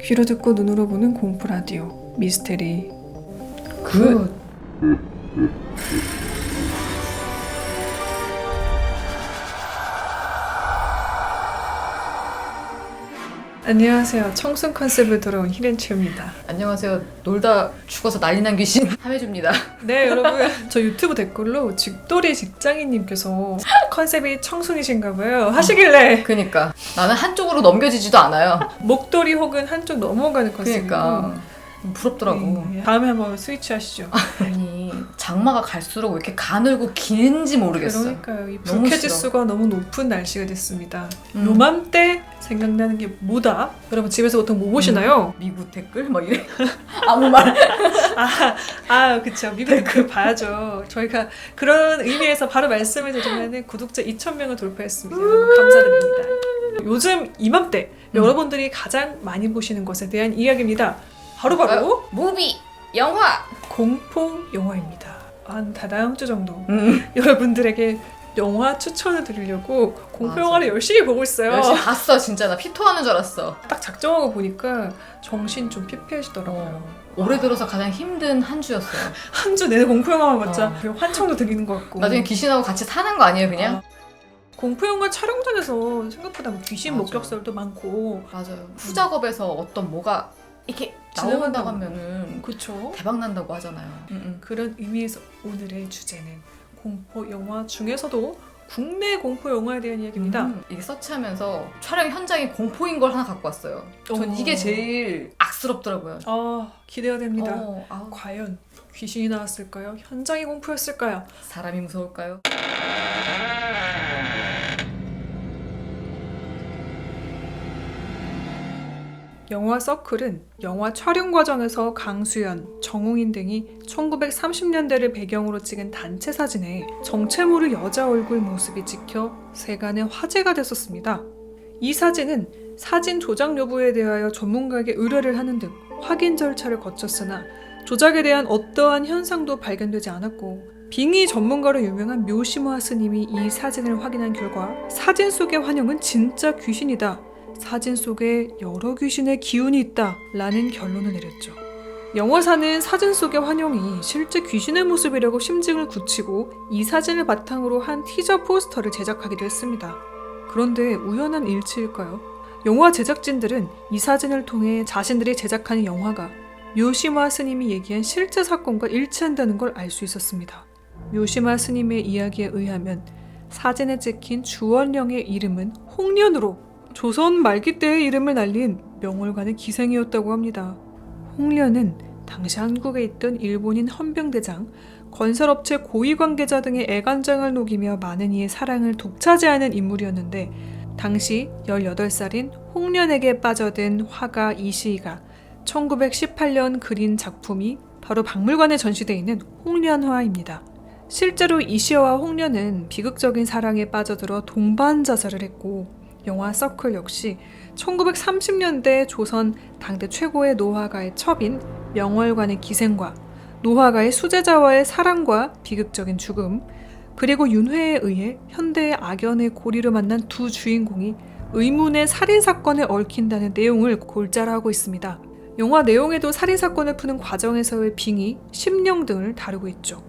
귀로 듣고 눈으로 보는 공포 라디오 미스테리 굿. 안녕하세요. 청순 컨셉을 돌아온 히렌츠입니다. 안녕하세요. 놀다 죽어서 난리 난 귀신 함혜주입니다. 네 여러분 저 유튜브 댓글로 집돌이 직장인님께서 컨셉이 청순이신가 봐요 하시길래 그니까 나는 한쪽으로 넘겨지지도 않아요. 목도리 혹은 한쪽 넘어가는 컨셉이고 그니까 부럽더라고. 네, 다음에 한번 스위치 하시죠. 아니 장마가 갈수록 왜 이렇게 가늘고 긴지 모르겠어. 그러니까요. 이 너무 불쾌지수가 너무 높은 날씨가 됐습니다. 음. 요맘때 생각나는 게 뭐다? 여러분 집에서 보통 뭐 보시나요? 미국 댓글 막 이래. 아무 말. 그쵸. 미국 댓글 봐야죠. 저희가 그런 의미에서 바로 말씀을 드리면 구독자 2,000명을 돌파했습니다. 여러분 감사드립니다. 요즘 이맘때 여러분들이 가장 많이 보시는 것에 대한 이야기입니다. 바로 무비 영화. 공포 영화입니다. 한 다다음 주 정도 여러분들에게 영화 추천을 드리려고 공포 맞아. 영화를 열심히 보고 있어요. 열심히 봤어 진짜. 나 피토하는 줄 알았어. 딱 작정하고 보니까 정신 좀 피폐해지더라고요. 올해 들어서 가장 힘든 한 주였어요. 한 주 내내 공포 영화만 봤자 어. 그리고 환청도 드리는 것 같고. 나중에 귀신하고 같이 사는 거 아니에요 그냥? 공포 영화 촬영장에서 생각보다 뭐 귀신 맞아. 목격설도 많고. 맞아요. 후작업에서 어떤 뭐가 이렇게 나온다고 하면은 그쵸? 대박 난다고 하잖아요. 그런 의미에서 오늘의 주제는 공포 영화 중에서도 국내 공포 영화에 대한 이야기입니다. 이게 서치하면서 촬영 현장이 공포인 걸 하나 갖고 왔어요. 전 이게 제일 악스럽더라고요. 기대가 됩니다. 아우, 과연 귀신이 나왔을까요? 현장이 공포였을까요? 사람이 무서울까요? 영화 서클은 영화 촬영 과정에서 강수연, 정웅인 등이 1930년대를 배경으로 찍은 단체 사진에 정체 모를 여자 얼굴 모습이 찍혀 세간의 화제가 됐었습니다. 이 사진은 사진 조작 여부에 대하여 전문가에게 의뢰를 하는 등 확인 절차를 거쳤으나 조작에 대한 어떠한 현상도 발견되지 않았고 빙의 전문가로 유명한 묘시마 스님이 이 사진을 확인한 결과 사진 속의 환영은 진짜 귀신이다. 사진 속에 여러 귀신의 기운이 있다 라는 결론을 내렸죠. 영화사는 사진 속의 환영이 실제 귀신의 모습이라고 심증을 굳히고 이 사진을 바탕으로 한 티저 포스터를 제작하기도 했습니다. 그런데 우연한 일치일까요? 영화 제작진들은 이 사진을 통해 자신들이 제작하는 영화가 묘시마 스님이 얘기한 실제 사건과 일치한다는 걸 알 수 있었습니다. 묘시마 스님의 이야기에 의하면 사진에 찍힌 주원령의 이름은 홍련으로 조선 말기 때의 이름을 날린 명월관의 기생이었다고 합니다. 홍련은 당시 한국에 있던 일본인 헌병대장, 건설업체 고위 관계자 등의 애간장을 녹이며 많은 이의 사랑을 독차지하는 인물이었는데 당시 18살인 홍련에게 빠져든 화가 이시이가 1918년 그린 작품이 바로 박물관에 전시되어 있는 홍련화입니다. 실제로 이시어와 홍련은 비극적인 사랑에 빠져들어 동반 자살을 했고 영화 서클 역시 1930년대 조선 당대 최고의 노화가의 첩인 명월관의 기생과 노화가의 수제자와의 사랑과 비극적인 죽음, 그리고 윤회에 의해 현대의 악연의 고리를 만난 두 주인공이 의문의 살인사건에 얽힌다는 내용을 골자로 하고 있습니다. 영화 내용에도 살인사건을 푸는 과정에서의 빙의, 심령 등을 다루고 있죠.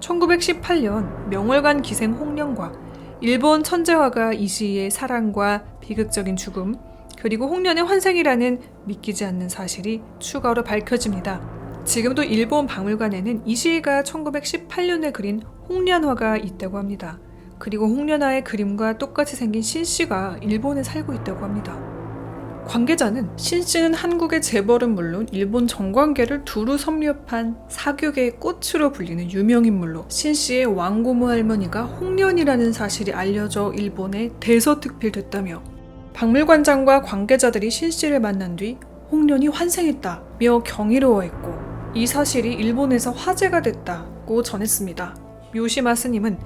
1918년 명월관 기생 홍련과 일본 천재화가 이시의 사랑과 비극적인 죽음, 그리고 홍련의 환생이라는 믿기지 않는 사실이 추가로 밝혀집니다. 지금도 일본 박물관에는 이시가 1918년에 그린 홍련화가 있다고 합니다. 그리고 홍련화의 그림과 똑같이 생긴 신씨가 일본에 살고 있다고 합니다. 관계자는 신씨는 한국의 재벌은 물론 일본 정관계를 두루 섭렵한 사교계의 꽃으로 불리는 유명인물로 신씨의 왕고모 할머니가 홍련이라는 사실이 알려져 일본에 대서특필됐다며 박물관장과 관계자들이 신씨를 만난 뒤 홍련이 환생했다며 경이로워했고 이 사실이 일본에서 화제가 됐다고 전했습니다. 묘시마 스님은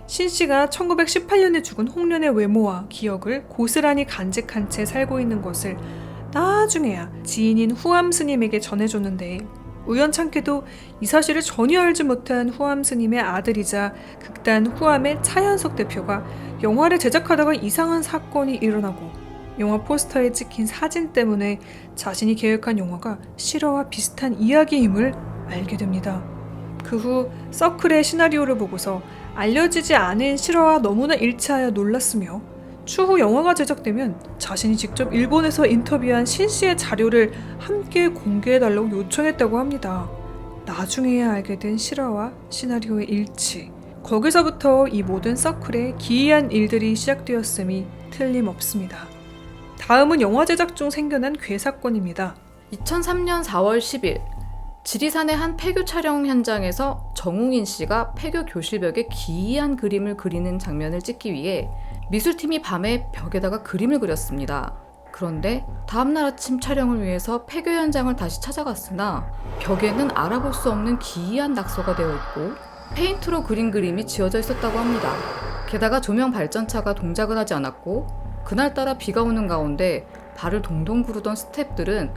신씨가 1918년에 죽은 홍련의 외모와 기억을 고스란히 간직한 채 살고 있는 것을 나중에야 지인인 후암 스님에게 전해줬는데 우연찮게도 이 사실을 전혀 알지 못한 후암 스님의 아들이자 극단 후암의 차현석 대표가 영화를 제작하다가 이상한 사건이 일어나고 영화 포스터에 찍힌 사진 때문에 자신이 계획한 영화가 실화와 비슷한 이야기임을 알게 됩니다. 그 후 서클의 시나리오를 보고서 알려지지 않은 실화와 너무나 일치하여 놀랐으며 추후 영화가 제작되면 자신이 직접 일본에서 인터뷰한 신씨의 자료를 함께 공개해달라고 요청했다고 합니다. 나중에야 알게 된 실화와 시나리오의 일치. 거기서부터 이 모든 서클의 기이한 일들이 시작되었음이 틀림없습니다. 다음은 영화 제작 중 생겨난 괴사건입니다. 2003년 4월 10일 지리산의 한 폐교 촬영 현장에서 정웅인 씨가 폐교 교실벽에 기이한 그림을 그리는 장면을 찍기 위해 미술팀이 밤에 벽에다가 그림을 그렸습니다. 그런데 다음날 아침 촬영을 위해서 폐교 현장을 다시 찾아갔으나 벽에는 알아볼 수 없는 기이한 낙서가 되어 있고 페인트로 그린 그림이 지어져 있었다고 합니다. 게다가 조명 발전차가 동작을 하지 않았고 그날따라 비가 오는 가운데 발을 동동 구르던 스태프들은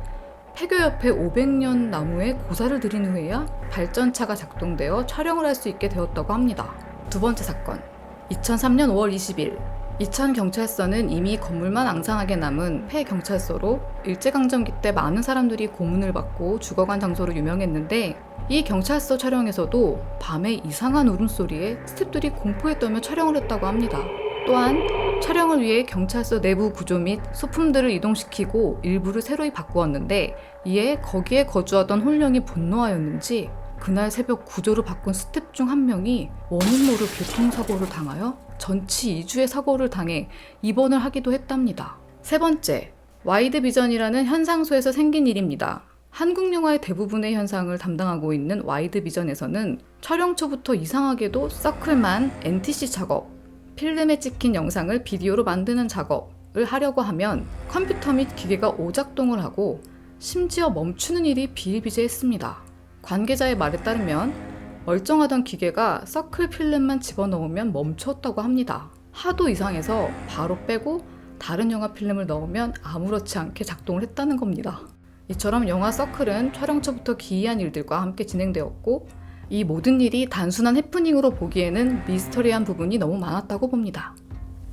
폐교 옆에 500년 나무에 고사를 들인 후에야 발전차가 작동되어 촬영을 할 수 있게 되었다고 합니다. 두 번째 사건, 2003년 5월 20일 이천경찰서는 이미 건물만 앙상하게 남은 폐경찰서로 일제강점기 때 많은 사람들이 고문을 받고 죽어간 장소로 유명했는데 이 경찰서 촬영에서도 밤에 이상한 울음소리에 스태프들이 공포에 떨며 촬영을 했다고 합니다. 또한 촬영을 위해 경찰서 내부 구조 및 소품들을 이동시키고 일부를 새로이 바꾸었는데 이에 거기에 거주하던 혼령이 분노하였는지 그날 새벽 구조를 바꾼 스태프 중 한 명이 원인 모를 교통사고를 당하여 전치 2주의 사고를 당해 입원을 하기도 했답니다. 세 번째, 와이드 비전이라는 현상소에서 생긴 일입니다. 한국 영화의 대부분의 현상을 담당하고 있는 와이드 비전에서는 촬영 초부터 이상하게도 서클만 NTC 작업, 필름에 찍힌 영상을 비디오로 만드는 작업을 하려고 하면 컴퓨터 및 기계가 오작동을 하고 심지어 멈추는 일이 비일비재했습니다. 관계자의 말에 따르면 멀쩡하던 기계가 서클 필름만 집어넣으면 멈췄다고 합니다. 하도 이상해서 바로 빼고 다른 영화 필름을 넣으면 아무렇지 않게 작동을 했다는 겁니다. 이처럼 영화 서클은 촬영 초부터 기이한 일들과 함께 진행되었고 이 모든 일이 단순한 해프닝으로 보기에는 미스터리한 부분이 너무 많았다고 봅니다.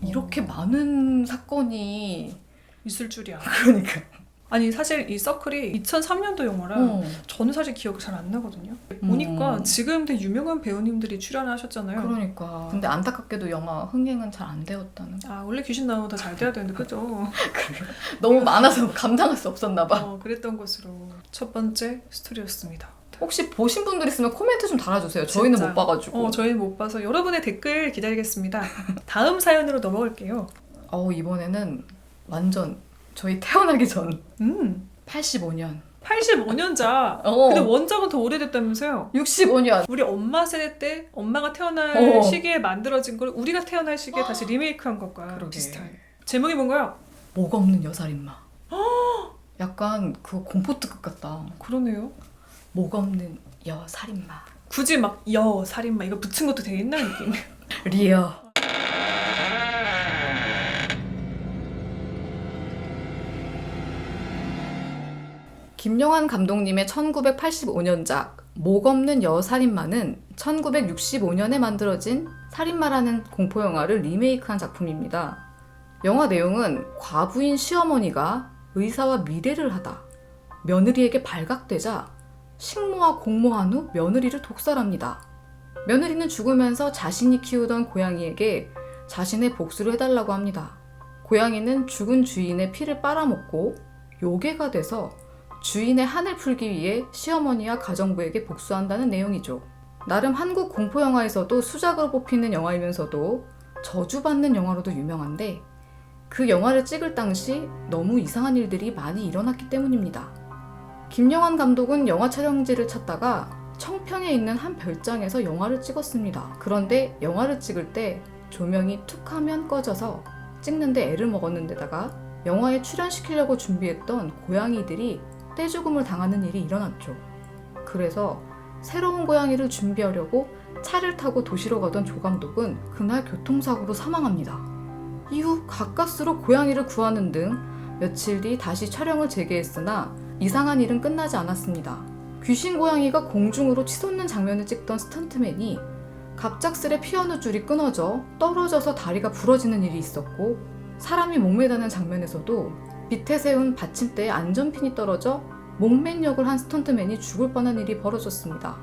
이렇게 많은 사건이 있을 줄이야. 그러니까 아니 사실 이 서클이 2003년도 영화라 저는 사실 기억이 잘 안 나거든요. 보니까 지금 되게 유명한 배우님들이 출연하셨잖아요. 그러니까 근데 안타깝게도 영화 흥행은 잘 안 되었다는 아 원래 귀신 나오면 다 잘 돼야 되는데 그죠? 너무 많아서 감당할 수 없었나 봐. 그랬던 것으로 첫 번째 스토리였습니다. 혹시 보신 분들 있으면 코멘트 좀 달아주세요. 저희는 진짜. 못 봐가지고. 저희는 못 봐서 여러분의 댓글 기다리겠습니다. 다음 사연으로 넘어갈게요. 이번에는 완전 저희 태어나기 전 85년 85년자. 근데 원작은 더 오래됐다면서요? 65년 우리 엄마 세대 때 엄마가 태어날 시기에 만들어진 걸 우리가 태어날 시기에 다시 리메이크한 것과 그러게. 비슷한. 제목이 뭔가요? 목 없는 여살인마. 약간 그 공포 특급 같다. 그러네요. 목 없는 여살인마. 굳이 막 살인마 이거 붙인 것도 되게 옛날 느낌. 리어. 김영환 감독님의 1985년작 목 없는 여살인마는 1965년에 만들어진 살인마라는 공포영화를 리메이크한 작품입니다. 영화 내용은 과부인 시어머니가 의사와 미래를 하다 며느리에게 발각되자 식모와 공모한 후 며느리를 독살합니다. 며느리는 죽으면서 자신이 키우던 고양이에게 자신의 복수를 해달라고 합니다. 고양이는 죽은 주인의 피를 빨아먹고 요괴가 돼서 주인의 한을 풀기 위해 시어머니와 가정부에게 복수한다는 내용이죠. 나름 한국 공포영화에서도 수작으로 뽑히는 영화이면서도 저주받는 영화로도 유명한데 그 영화를 찍을 당시 너무 이상한 일들이 많이 일어났기 때문입니다. 김영환 감독은 영화 촬영지를 찾다가 청평에 있는 한 별장에서 영화를 찍었습니다. 그런데 영화를 찍을 때 조명이 툭 하면 꺼져서 찍는데 애를 먹었는데다가 영화에 출연시키려고 준비했던 고양이들이 떼죽음을 당하는 일이 일어났죠. 그래서 새로운 고양이를 준비하려고 차를 타고 도시로 가던 조 감독은 그날 교통사고로 사망합니다. 이후 가까스로 고양이를 구하는 등 며칠 뒤 다시 촬영을 재개했으나 이상한 일은 끝나지 않았습니다. 귀신 고양이가 공중으로 치솟는 장면을 찍던 스턴트맨이 갑작스레 피아노 줄이 끊어져 떨어져서 다리가 부러지는 일이 있었고 사람이 목매다는 장면에서도 밑에 세운 받침대에 안전핀이 떨어져 목맨 역을 한 스턴트맨이 죽을 뻔한 일이 벌어졌습니다.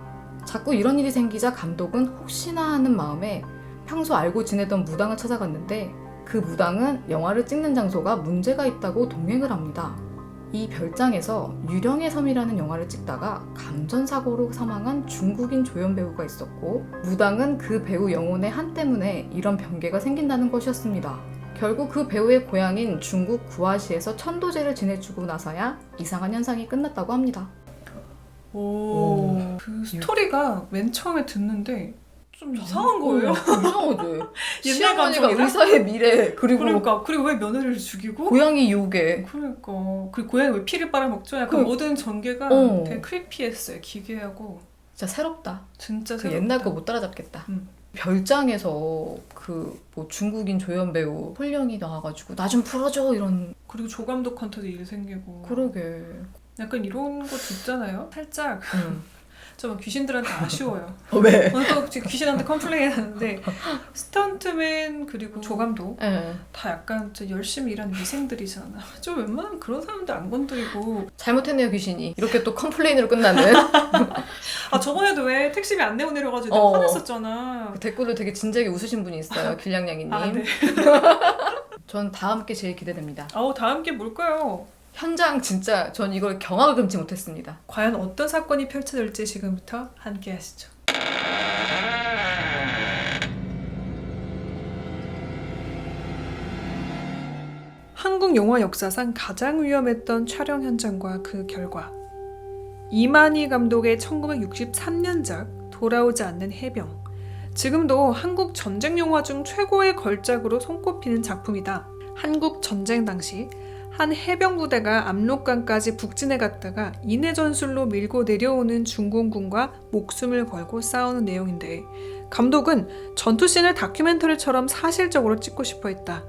자꾸 이런 일이 생기자 감독은 혹시나 하는 마음에 평소 알고 지내던 무당을 찾아갔는데 그 무당은 영화를 찍는 장소가 문제가 있다고 동행을 합니다. 이 별장에서 유령의 섬이라는 영화를 찍다가 감전사고로 사망한 중국인 조연 배우가 있었고 무당은 그 배우 영혼의 한 때문에 이런 변개가 생긴다는 것이었습니다. 결국 그 배우의 고향인 중국 구아시에서 천도제를 지내주고 나서야 이상한 현상이 끝났다고 합니다. 그 스토리가 맨 처음에 듣는데 좀 이상한 거예요. 이상하지. 옛날 시어머니가 감성이라? 의사의 미래 그리고 그리고 왜 며느리를 죽이고? 고양이 요괴. 그러니까 그리고 고양이 왜 피를 빨아먹죠? 약간 모든 전개가 되게 크리피했어요. 기괴하고. 진짜 새롭다. 진짜 그 새롭다. 옛날 거 못 따라잡겠다. 음. 별장에서 그 뭐 중국인 조연 배우 홀령이 나와가지고 나 좀 풀어줘 이런. 그리고 조감독한테도 일 생기고. 그러게. 약간 이런 거 듣잖아요. 살짝 좀 귀신들한테 아쉬워요. 왜? 오늘 또 귀신한테 컴플레인 하는데 스턴트맨 그리고 조감독 네. 다 약간 진짜 열심히 일하는 미생들이잖아. 좀 웬만하면 그런 사람들 안 건드리고. 잘못했네요 귀신이. 이렇게 또 컴플레인으로 끝나는. 아 저번에도 왜 택시비 안 내고 내려가지고 내가 화냈었잖아. 그 댓글로 되게 진지하게 웃으신 분이 있어요. 길냥냥이님. 아 네. 전 다음 게 제일 기대됩니다. 다음 게 뭘까요? 현장 진짜 전 이걸 경악을 금치 못했습니다. 과연 어떤 사건이 펼쳐질지 지금부터 함께 하시죠. 한국 영화 역사상 가장 위험했던 촬영 현장과 그 결과. 이만희 감독의 1963년작 돌아오지 않는 해병. 지금도 한국 전쟁 영화 중 최고의 걸작으로 손꼽히는 작품이다. 한국 전쟁 당시 한 해병 부대가 압록강까지 북진해 갔다가 인해 전술로 밀고 내려오는 중공군과 목숨을 걸고 싸우는 내용인데 감독은 전투씬을 다큐멘터리처럼 사실적으로 찍고 싶어 했다.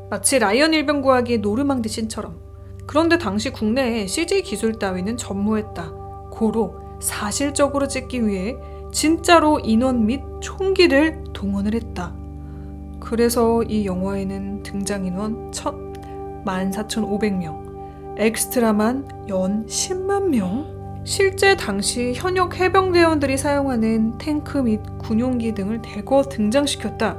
마치 라이언 일병 구하기의 노르망디 씬처럼. 그런데 당시 국내에 CG 기술 따위는 전무했다. 고로 사실적으로 찍기 위해 진짜로 인원 및 총기를 동원을 했다. 그래서 이 영화에는 등장인원 14,500명, 엑스트라만 연 10만 명? 실제 당시 현역 해병대원들이 사용하는 탱크 및 군용기 등을 대거 등장시켰다.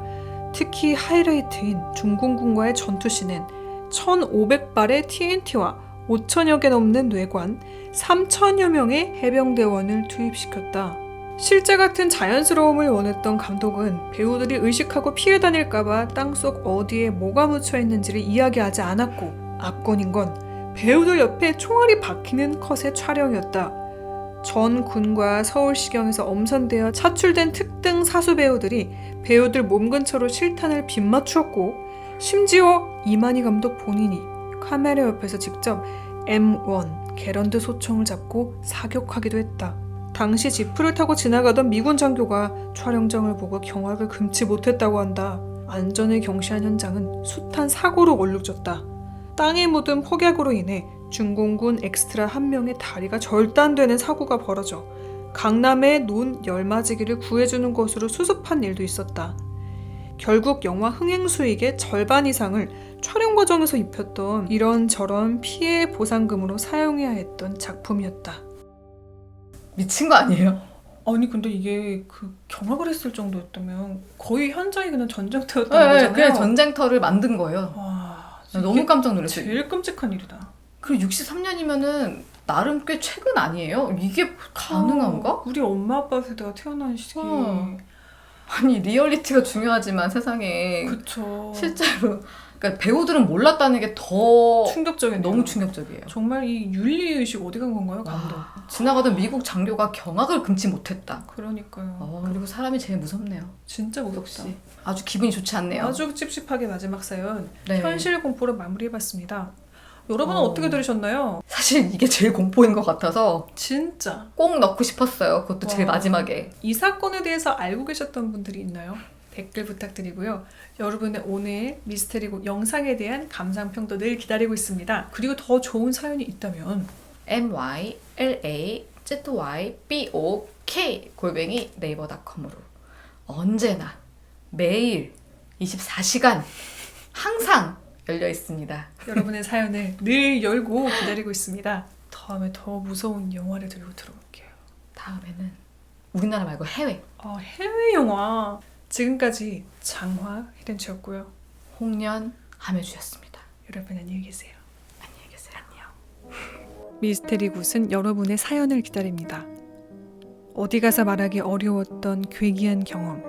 특히 하이라이트인 중공군과의 전투씬은 1,500발의 TNT와 5천여 개 넘는 뇌관, 3천여 명의 해병대원을 투입시켰다. 실제 같은 자연스러움을 원했던 감독은 배우들이 의식하고 피해 다닐까봐 땅속 어디에 뭐가 묻혀있는지를 이야기하지 않았고 압권인 건 배우들 옆에 총알이 박히는 컷의 촬영이었다. 전 군과 서울시경에서 엄선되어 차출된 특등 사수 배우들이 배우들 몸 근처로 실탄을 빗맞추었고 심지어 이만희 감독 본인이 카메라 옆에서 직접 M1 게런드 소총을 잡고 사격하기도 했다. 당시 지프를 타고 지나가던 미군 장교가 촬영장을 보고 경악을 금치 못했다고 한다. 안전을 경시한 현장은 숱한 사고로 얼룩졌다. 땅에 묻은 폭약으로 인해 중공군 엑스트라 한 명의 다리가 절단되는 사고가 벌어져 강남의 논 열맞이기를 구해주는 것으로 수습한 일도 있었다. 결국 영화 흥행 수익의 절반 이상을 촬영 과정에서 입혔던 이런저런 피해 보상금으로 사용해야 했던 작품이었다. 미친 거 아니에요? 아니 근데 이게 그 경악을 했을 정도였다면 거의 현장이 그냥 전쟁터였다는 거잖아요. 그냥 전쟁터를 만든 거예요. 와, 너무 깜짝 놀랐어요. 제일 끔찍한 일이다. 그리고 63년이면은 나름 꽤 최근 아니에요? 이게 가능한가? 우리 엄마 아빠 세대가 태어난 시기. 아니 리얼리티가 중요하지만 세상에 그쵸. 실제로 그러니까 배우들은 몰랐다는 게 더 충격적이네요. 너무 충격적이에요. 정말 이 윤리의식 어디 간 건가요, 감독? 지나가던 미국 장교가 경악을 금치 못했다. 그러니까요. 그리고 사람이 제일 무섭네요. 진짜 무섭다. 역시 아주 기분이 좋지 않네요. 아주 찝찝하게 마지막 사연 네. 현실 공포로 마무리해봤습니다. 여러분은 어떻게 들으셨나요? 사실 이게 제일 공포인 것 같아서 진짜 꼭 넣고 싶었어요. 그것도 제일 마지막에. 이 사건에 대해서 알고 계셨던 분들이 있나요? 댓글 부탁드리고요. 여러분의 오늘 미스테리곡 영상에 대한 감상평도 늘 기다리고 있습니다. 그리고 더 좋은 사연이 있다면 mylazybyok 네이버닷컴으로 언제나 매일 24시간 항상 열려 있습니다. 여러분의 사연을 늘 열고 기다리고 있습니다. 다음에 더 무서운 영화를 들고 들어올게요. 다음에는 우리나라 말고 해외. 해외 영화. 지금까지 장화 히든츠였고요. 홍련 함혜주였습니다. 여러분 안녕히 계세요. 안녕히 계세요. 안녕. 미스테리 굿은 여러분의 사연을 기다립니다. 어디 가서 말하기 어려웠던 괴기한 경험,